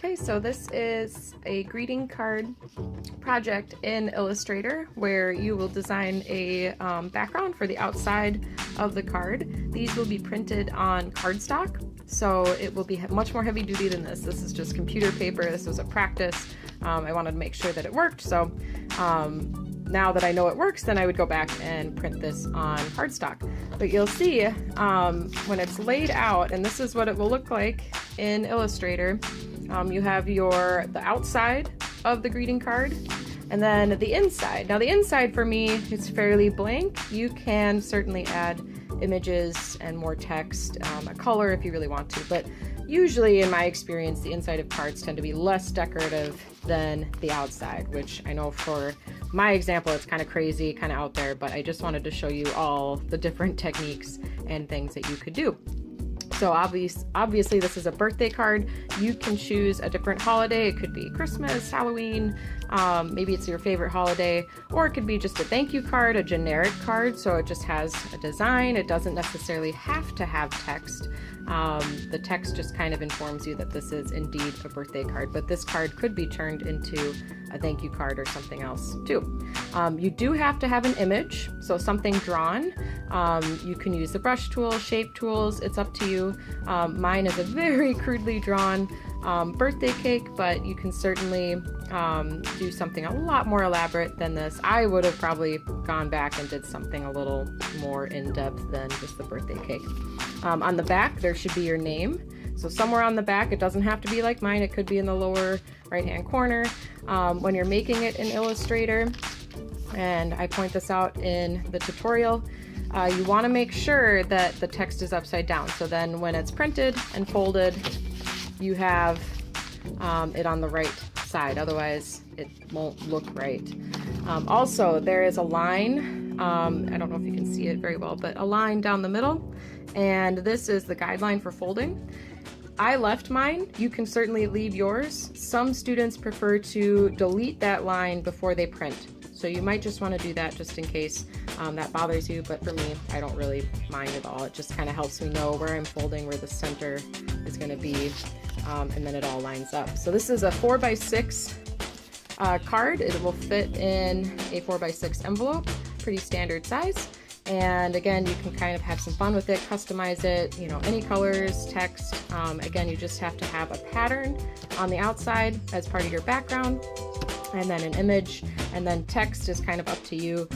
Okay, so this is a greeting card project in Illustrator where you will design a background for the outside of the card. These will be printed on cardstock, so it will be much more heavy duty than this. This is just computer paper. This was a practice. I wanted to make sure that it worked, so now that I know it works, then I would go back and print this on cardstock. But you'll see when it's laid out, and this is what it will look like in Illustrator. You have the outside of the greeting card and then the inside. Now the inside for me is fairly blank. You can certainly add images and more text, a color if you really want to, but usually in my experience the inside of cards tend to be less decorative than the outside, which I know for my example it's kind of crazy, kind of out there, but I just wanted to show you all the different techniques and things that you could do. So obviously this is a birthday card. You can choose a different holiday. It could be Christmas, Halloween, maybe it's your favorite holiday, or it could be just a thank you card, a generic card, so it just has a design. It doesn't necessarily have to have text. The text just kind of informs you that this is indeed a birthday card, but this card could be turned into a thank you card or something else too. You do have to have an image, so something drawn. You can use the brush tool, shape tools, it's up to you. Mine is a very crudely drawn birthday cake, but you can certainly do something a lot more elaborate than this. I would have probably gone back and did something a little more in-depth than just the birthday cake. On the back there should be your name. So somewhere on the back, it doesn't have to be like mine, it could be in the lower right hand corner. When you're making it in Illustrator, and I point this out in the tutorial, you want to make sure that the text is upside down. So then when it's printed and folded, you have it on the right side, otherwise it won't look right. Also, there is a line, I don't know if you can see it very well, but a line down the middle, and this is the guideline for folding. I left mine. You can certainly leave yours. Some students prefer to delete that line before they print, so you might just want to do that just in case that bothers you, but for me, I don't really mind at all. It just kind of helps me know where I'm folding, where the center is going to be, and then it all lines up. So this is a 4x6 card. It will fit in a 4x6 envelope, pretty standard size. And again, you can kind of have some fun with it, customize it, you know, any colors, text. Again, you just have to have a pattern on the outside as part of your background, and then an image, and then text is kind of up to you.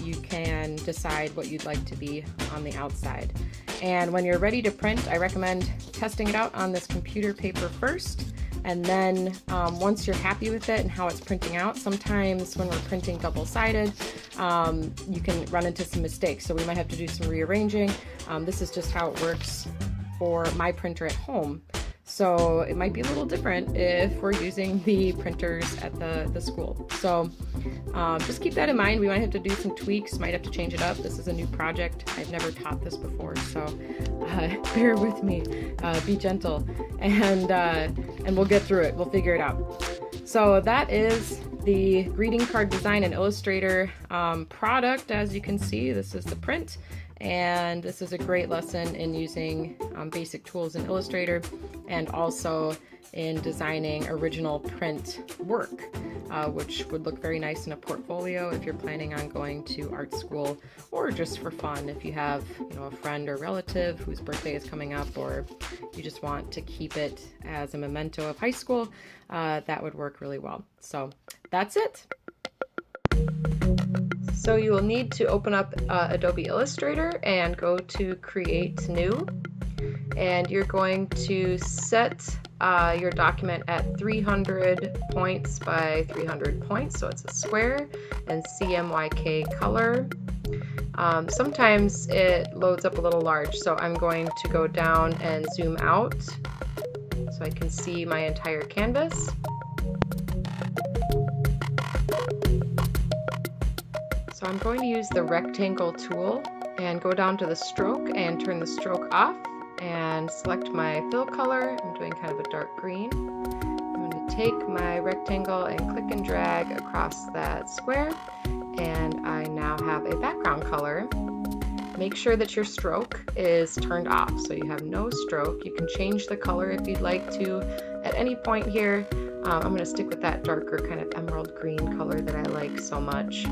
You can decide what you'd like to be on the outside. And when you're ready to print, I recommend testing it out on this computer paper first. And then once you're happy with it and how it's printing out, sometimes when we're printing double-sided, you can run into some mistakes. So we might have to do some rearranging. This is just how it works for my printer at home. So it might be a little different if we're using the printers at the school. So just keep that in mind. We might have to do some tweaks, might have to change it up. This is a new project. I've never taught this before, so bear with me, be gentle, and we'll get through it. We'll figure it out. So that is the greeting card design in Illustrator product. As you can see, this is the print. And this is a great lesson in using basic tools in Illustrator and also in designing original print work, which would look very nice in a portfolio if you're planning on going to art school, or just for fun if you have, you know, a friend or relative whose birthday is coming up, or you just want to keep it as a memento of high school. That would work really well. So that's it. So you will need to open up Adobe Illustrator and go to Create New, and you're going to set your document at 300 points by 300 points, so it's a square, and CMYK color. Sometimes it loads up a little large, so I'm going to go down and zoom out so I can see my entire canvas. So I'm going to use the rectangle tool and go down to the stroke and turn the stroke off and select my fill color. I'm doing kind of a dark green. I'm going to take my rectangle and click and drag across that square, and I now have a background color. Make sure that your stroke is turned off, so you have no stroke. You can change the color if you'd like to at any point here. I'm going to stick with that darker kind of emerald green color that I like so much.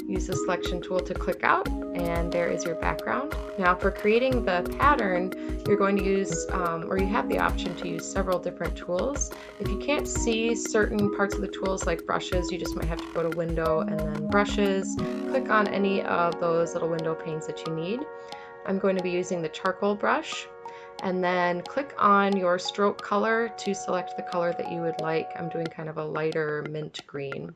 Use the selection tool to click out, and there is your background. Now for creating the pattern, you're going to use, or you have the option to use several different tools. If you can't see certain parts of the tools like brushes, you just might have to go to Window and then Brushes. Click on any of those little window panes that you need. I'm going to be using the charcoal brush, and then click on your stroke color to select the color that you would like. I'm doing kind of a lighter mint green.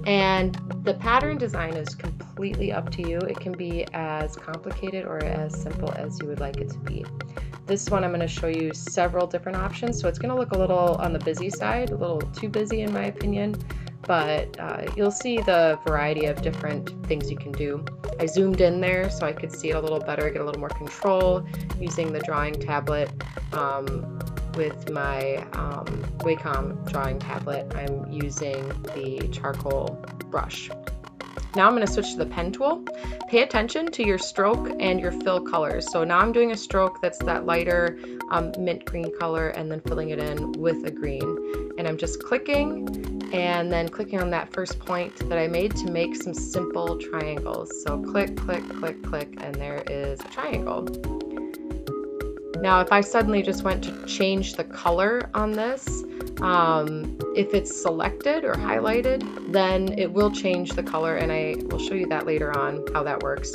And the pattern design is completely up to you. It can be as complicated or as simple as you would like it to be. This one I'm going to show you several different options, so it's going to look a little on the busy side, a little too busy in my opinion, but you'll see the variety of different things you can do. I zoomed in there so I could see it a little better, get a little more control using the drawing tablet. With my Wacom drawing tablet, I'm using the charcoal brush. Now I'm going to switch to the pen tool. Pay attention to your stroke and your fill colors. So now I'm doing a stroke that's that lighter mint green color and then filling it in with a green. And I'm just clicking and then clicking on that first point that I made to make some simple triangles. So click, click, click, click, and there is a triangle. Now if I suddenly just went to change the color on this, if it's selected or highlighted, then it will change the color, and I will show you that later on how that works.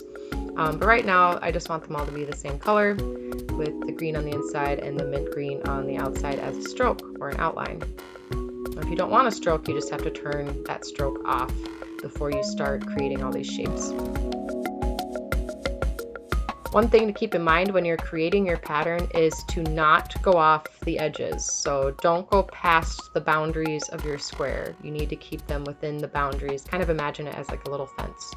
But right now I just want them all to be the same color with the green on the inside and the mint green on the outside as a stroke or an outline. If you don't want a stroke, you just have to turn that stroke off before you start creating all these shapes. One thing to keep in mind when you're creating your pattern is to not go off the edges. So don't go past the boundaries of your square. You need to keep them within the boundaries. Kind of imagine it as like a little fence.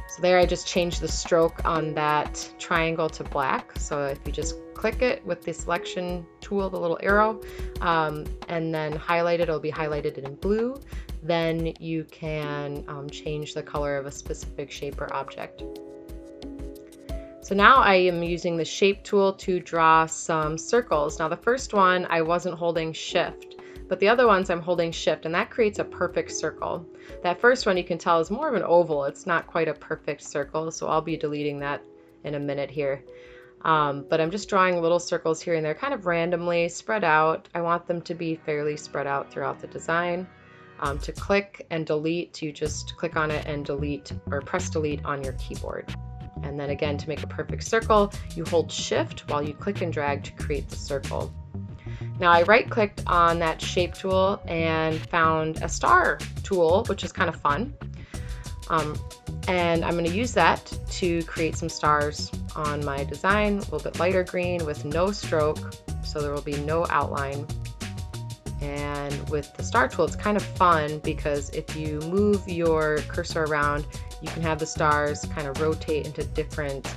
So there I just changed the stroke on that triangle to black. So if you just click it with the selection tool, the little arrow, and then highlight it, it'll be highlighted in blue. Then you can change the color of a specific shape or object. So now I am using the shape tool to draw some circles. Now the first one I wasn't holding shift, but the other ones I'm holding shift, and that creates a perfect circle. That first one you can tell is more of an oval. It's not quite a perfect circle, so I'll be deleting that in a minute here. But I'm just drawing little circles here and there, kind of randomly spread out. I want them to be fairly spread out throughout the design. To click and delete, you just click on it and delete or press delete on your keyboard. And then again, to make a perfect circle, you hold shift while you click and drag to create the circle. Now I right clicked on that shape tool and found a star tool, which is kind of fun. And I'm going to use that to create some stars on my design, a little bit lighter green with no stroke, so there will be no outline. And with the star tool, it's kind of fun because if you move your cursor around, you can have the stars kind of rotate into different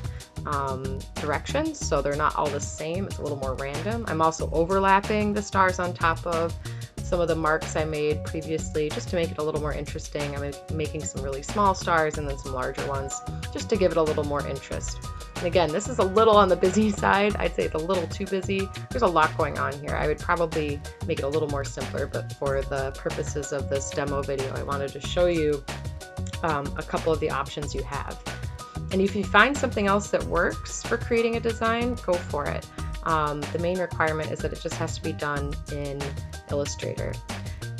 directions, so they're not all the same. It's a little more random. I'm also overlapping the stars on top of some of the marks I made previously just to make it a little more interesting. I'm making some really small stars and then some larger ones just to give it a little more interest. And again, this is a little on the busy side. I'd say it's a little too busy. There's a lot going on here. I would probably make it a little more simpler, but for the purposes of this demo video, I wanted to show you a couple of the options you have. And if you find something else that works for creating a design, go for it. The main requirement is that it just has to be done in Illustrator.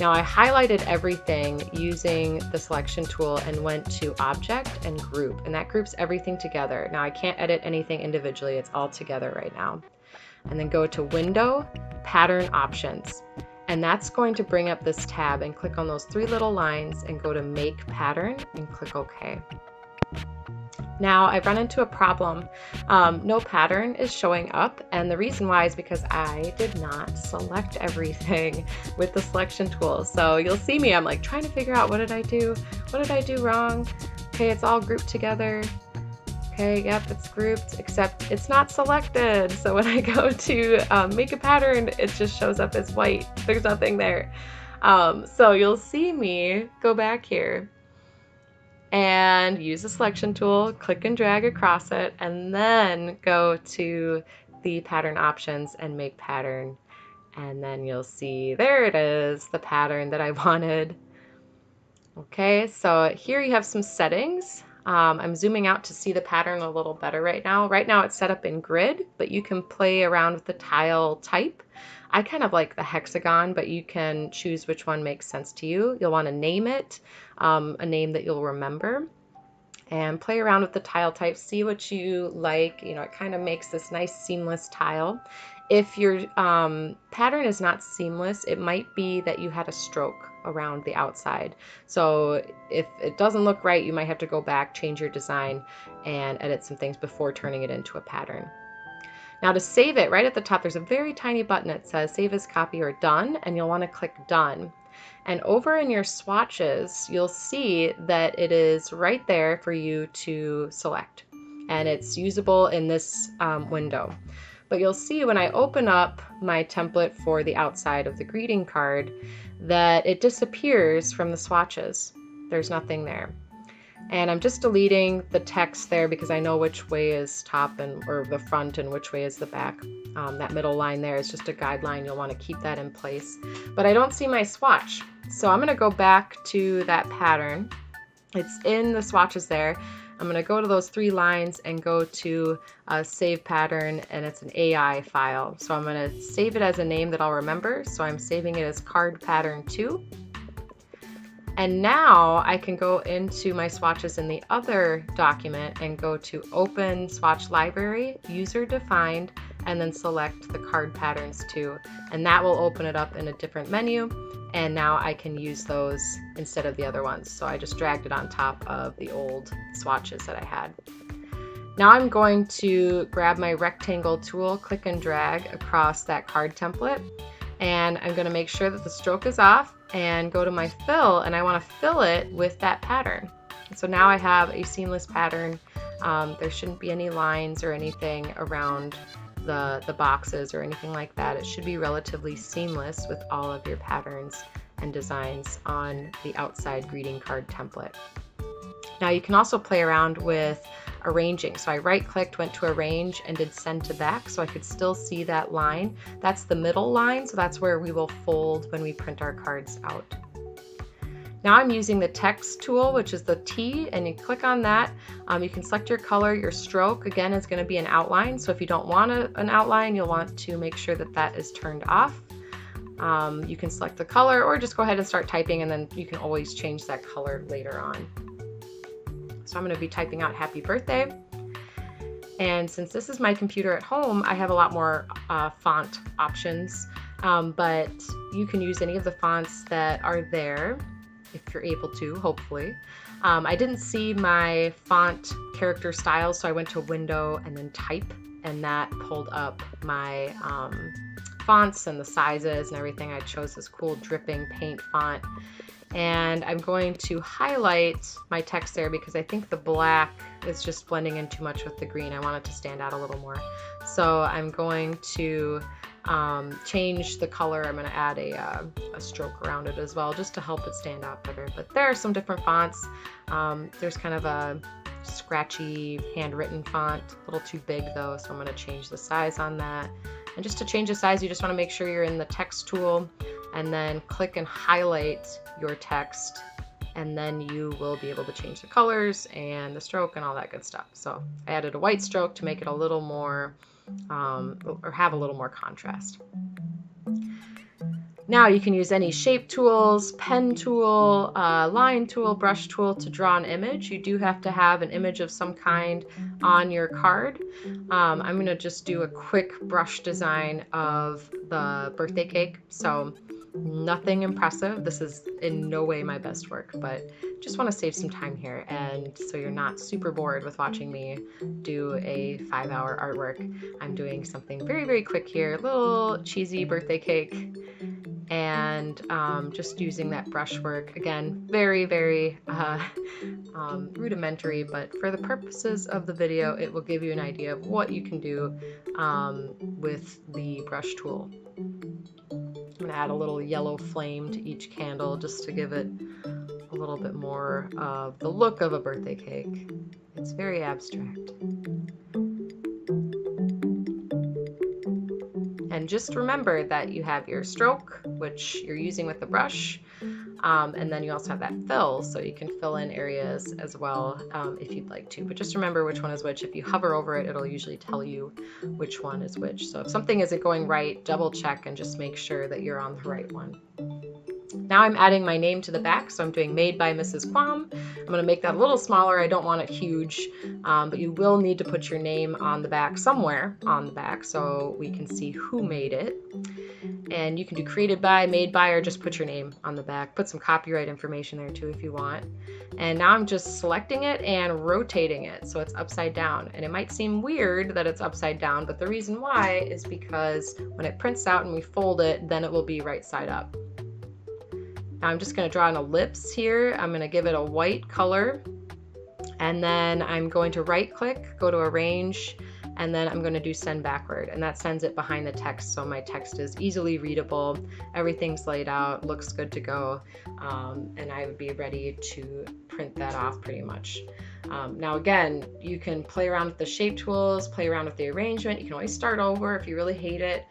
Now I highlighted everything using the selection tool and went to Object and Group, and that groups everything together. Now I can't edit anything individually, it's all together right now. And then go to Window, Pattern Options. And that's going to bring up this tab, and click on those three little lines and go to Make Pattern and click OK. Now I've run into a problem. No pattern is showing up, and the reason why is because I did not select everything with the selection tool. So you'll see me, I'm like trying to figure out what did I do wrong? Okay, it's all grouped together. Okay, yep, it's grouped, except it's not selected. So when I go to make a pattern, it just shows up as white. There's nothing there. So you'll see me go back here and use the selection tool, click and drag across it, and then go to the pattern options and make pattern. And then you'll see, there it is, the pattern that I wanted. Okay, so here you have some settings. I'm zooming out to see the pattern a little better right now. Right now it's set up in grid, but you can play around with the tile type. I kind of like the hexagon, but you can choose which one makes sense to you. You'll want to name it, a name that you'll remember, and play around with the tile type, see what you like. You know, it kind of makes this nice seamless tile. If your pattern is not seamless, it might be that you had a stroke around the outside. So if it doesn't look right, you might have to go back, change your design, and edit some things before turning it into a pattern. Now to save it, right at the top, there's a very tiny button that says Save as Copy or Done, and you'll want to click Done. And over in your swatches, you'll see that it is right there for you to select. And it's usable in this window. But you'll see when I open up my template for the outside of the greeting card that it disappears from the swatches. There's nothing there. And I'm just deleting the text there because I know which way is top or the front and which way is the back. That middle line there is just a guideline. You'll want to keep that in place. But I don't see my swatch. So I'm going to go back to that pattern. It's in the swatches there. I'm going to go to those 3 lines and go to Save Pattern, and it's an AI file. So I'm going to save it as a name that I'll remember. So I'm saving it as Card Pattern 2. And now I can go into my swatches in the other document and go to Open Swatch Library, User Defined, and then select the Card Patterns 2. And that will open it up in a different menu. And now I can use those instead of the other ones. So I just dragged it on top of the old swatches that I had. Now I'm going to grab my rectangle tool, click and drag across that card template. And I'm going to make sure that the stroke is off and go to my fill, and I want to fill it with that pattern. So now I have a seamless pattern. There shouldn't be any lines or anything around the boxes or anything like that. It should be relatively seamless with all of your patterns and designs on the outside greeting card template. Now you can also play around with arranging. So I right-clicked, went to arrange, and did send to back so I could still see that line. That's the middle line, so that's where we will fold when we print our cards out. Now I'm using the text tool, which is the T, and you click on that. You can select your color. Your stroke, again, is going to be an outline. So if you don't want an outline, you'll want to make sure that that is turned off. You can select the color or just go ahead and start typing, and then you can always change that color later on. So I'm going to be typing out happy birthday. And since this is my computer at home, I have a lot more font options, but you can use any of the fonts that are there if you're able to, hopefully. I didn't see my font character styles, so I went to Window and then Type, and that pulled up my fonts and the sizes and everything. I chose this cool dripping paint font. And I'm going to highlight my text there because I think the black is just blending in too much with the green. I want it to stand out a little more. So I'm going to change the color. I'm going to add a stroke around it as well just to help it stand out better. But there are some different fonts. There's kind of a scratchy handwritten font, a little too big though, so I'm going to change the size on that. And just to change the size, you just want to make sure you're in the text tool and then click and highlight your text, and then you will be able to change the colors and the stroke and all that good stuff. So I added a white stroke to make it a little more, or have a little more contrast. Now you can use any shape tools, pen tool, line tool, brush tool to draw an image. You do have to have an image of some kind on your card. I'm going to just do a quick brush design of the birthday cake. So nothing impressive. This is in no way my best work, but just want to save some time here, and so you're not super bored with watching me do a 5-hour artwork. I'm doing something very, very quick here, a little cheesy birthday cake, and just using that brushwork. Again, very, very rudimentary, but for the purposes of the video, it will give you an idea of what you can do with the brush tool. I'm going to add a little yellow flame to each candle just to give it a little bit more of the look of a birthday cake. It's very abstract. And just remember that you have your stroke, which you're using with the brush, and then you also have that fill, so you can fill in areas as well if you'd like to. But just remember which one is which. If you hover over it, it'll usually tell you which one is which. So if something isn't going right, double check and just make sure that you're on the right one. Now I'm adding my name to the back, so I'm doing Made by Mrs. Quam. I'm going to make that a little smaller. I don't want it huge, but you will need to put your name on the back, somewhere on the back, so we can see who made it. And you can do created by, made by, or just put your name on the back. Put some copyright information there too if you want. And now I'm just selecting it and rotating it so it's upside down. And it might seem weird that it's upside down, but the reason why is because when it prints out and we fold it, then it will be right side up. Now I'm just going to draw an ellipse here. I'm going to give it a white color, and then I'm going to right click, go to arrange, and then I'm going to do send backward, and that sends it behind the text so my text is easily readable, everything's laid out, looks good to go, and I would be ready to print that off pretty much. Now again, you can play around with the shape tools, play around with the arrangement. You can always start over if you really hate it.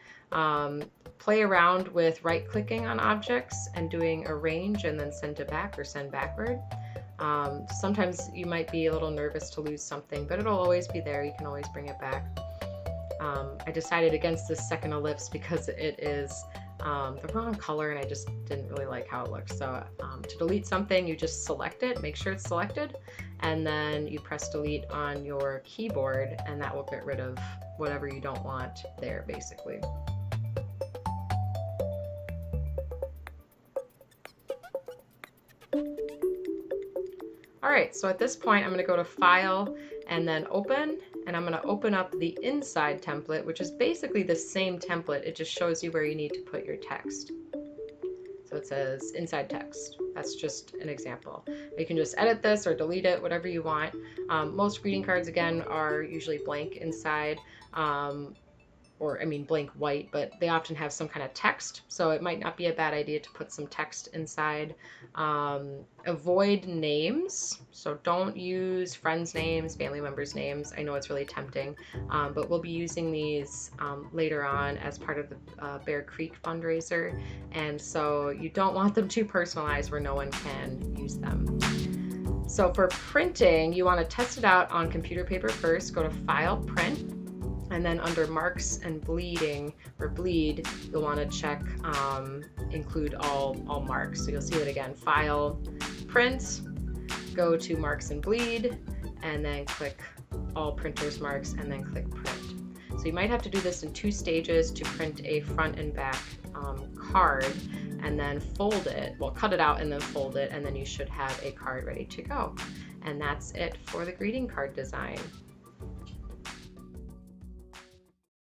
Play around with right clicking on objects and doing arrange and then send to back or send backward. Sometimes you might be a little nervous to lose something, but it'll always be there. You can always bring it back. I decided against this second ellipse because it is the wrong color and I just didn't really like how it looks. So to delete something, you just select it, make sure it's selected, and then you press delete on your keyboard, and that will get rid of whatever you don't want there, basically. Alright, so at this point I'm going to go to File and then Open, and I'm going to open up the inside template, which is basically the same template. It just shows you where you need to put your text. So it says inside text. That's just an example. You can just edit this or delete it, whatever you want. Most greeting cards, again, are usually blank inside. Or I mean blank white, but they often have some kind of text, so it might not be a bad idea to put some text inside. Avoid names, so don't use friends' names, family members' names. I know it's really tempting, but we'll be using these later on as part of the Bear Creek fundraiser, and so you don't want them too personalized where no one can use them. So for printing, you want to test it out on computer paper first. Go to File, Print, and then under marks and bleeding or bleed, you'll want to check include all marks. So you'll see it again, File, Print, go to marks and bleed, and then click all printers marks, and then click print. So you might have to do this in 2 stages to print a front and back card, and then fold it, well, cut it out and then fold it, and then you should have a card ready to go. And that's it for the greeting card design.